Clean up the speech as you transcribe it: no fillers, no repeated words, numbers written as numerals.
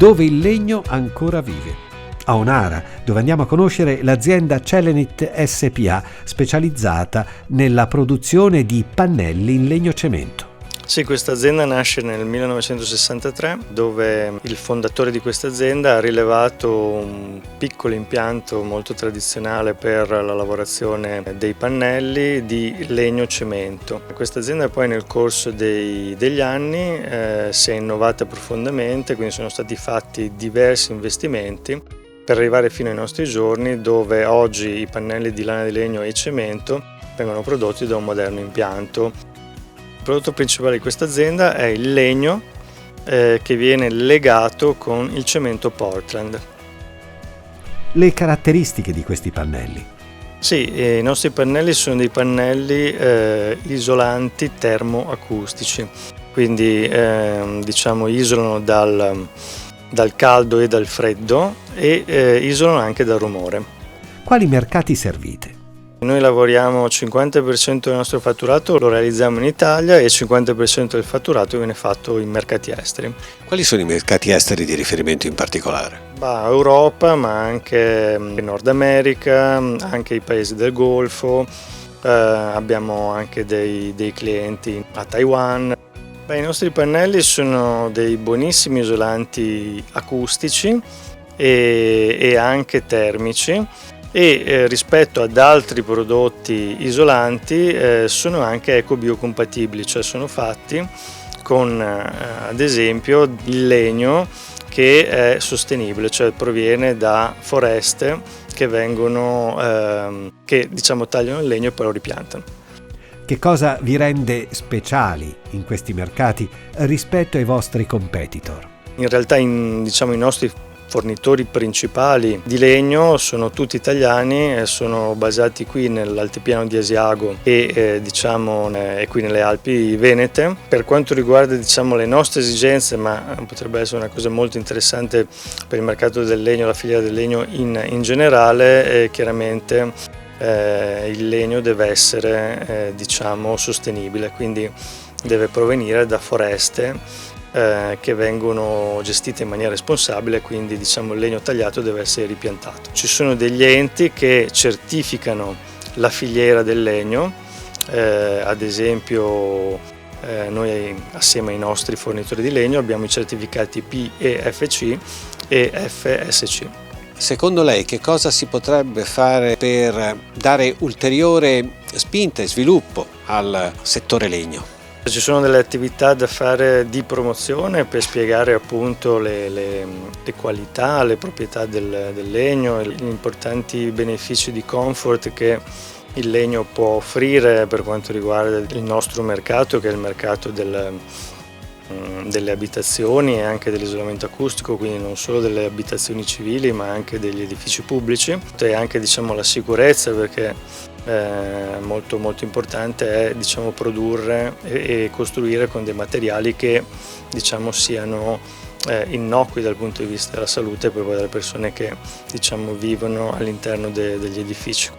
dove il legno ancora vive. A Onara, dove andiamo a conoscere l'azienda Celenit SpA, specializzata nella produzione di pannelli in legno cemento. Sì, questa azienda nasce nel 1963, dove il fondatore di questa azienda ha rilevato un piccolo impianto molto tradizionale per la lavorazione dei pannelli di legno cemento. Questa azienda poi nel corso degli anni si è innovata profondamente, quindi sono stati fatti diversi investimenti per arrivare fino ai nostri giorni, dove oggi i pannelli di lana di legno e cemento vengono prodotti da un moderno impianto. Il prodotto principale di questa azienda è il legno che viene legato con il cemento Portland. Le caratteristiche di questi pannelli. Sì, i nostri pannelli sono dei pannelli isolanti termoacustici, quindi isolano dal caldo e dal freddo e isolano anche dal rumore. Quali mercati servite? Noi lavoriamo, 50% del nostro fatturato lo realizziamo in Italia e il 50% del fatturato viene fatto in mercati esteri. Quali sono i mercati esteri di riferimento in particolare? Europa, ma anche Nord America, anche i paesi del Golfo, abbiamo anche dei clienti a Taiwan. I nostri pannelli sono dei buonissimi isolanti acustici e anche termici. E rispetto ad altri prodotti isolanti sono anche ecobiocompatibili, cioè sono fatti con ad esempio il legno che è sostenibile, cioè proviene da foreste che tagliano il legno e poi lo ripiantano. Che cosa vi rende speciali in questi mercati rispetto ai vostri competitor? In realtà i nostri fornitori principali di legno sono tutti italiani e sono basati qui nell'altipiano di Asiago e qui nelle Alpi Venete. Per quanto riguarda le nostre esigenze, ma potrebbe essere una cosa molto interessante per il mercato del legno, la filiera del legno in generale, chiaramente il legno deve essere sostenibile, quindi deve provenire da foreste che vengono gestite in maniera responsabile, quindi il legno tagliato deve essere ripiantato. Ci sono degli enti che certificano la filiera del legno, ad esempio noi assieme ai nostri fornitori di legno abbiamo i certificati PEFC e FSC. Secondo lei che cosa si potrebbe fare per dare ulteriore spinta e sviluppo al settore legno? Ci sono delle attività da fare di promozione per spiegare appunto le qualità, le proprietà del legno, gli importanti benefici di comfort che il legno può offrire per quanto riguarda il nostro mercato, che è il mercato delle abitazioni e anche dell'isolamento acustico, quindi non solo delle abitazioni civili ma anche degli edifici pubblici, e anche la sicurezza, perché molto molto importante è produrre e costruire con dei materiali che siano innocui dal punto di vista della salute per le persone che vivono all'interno degli edifici.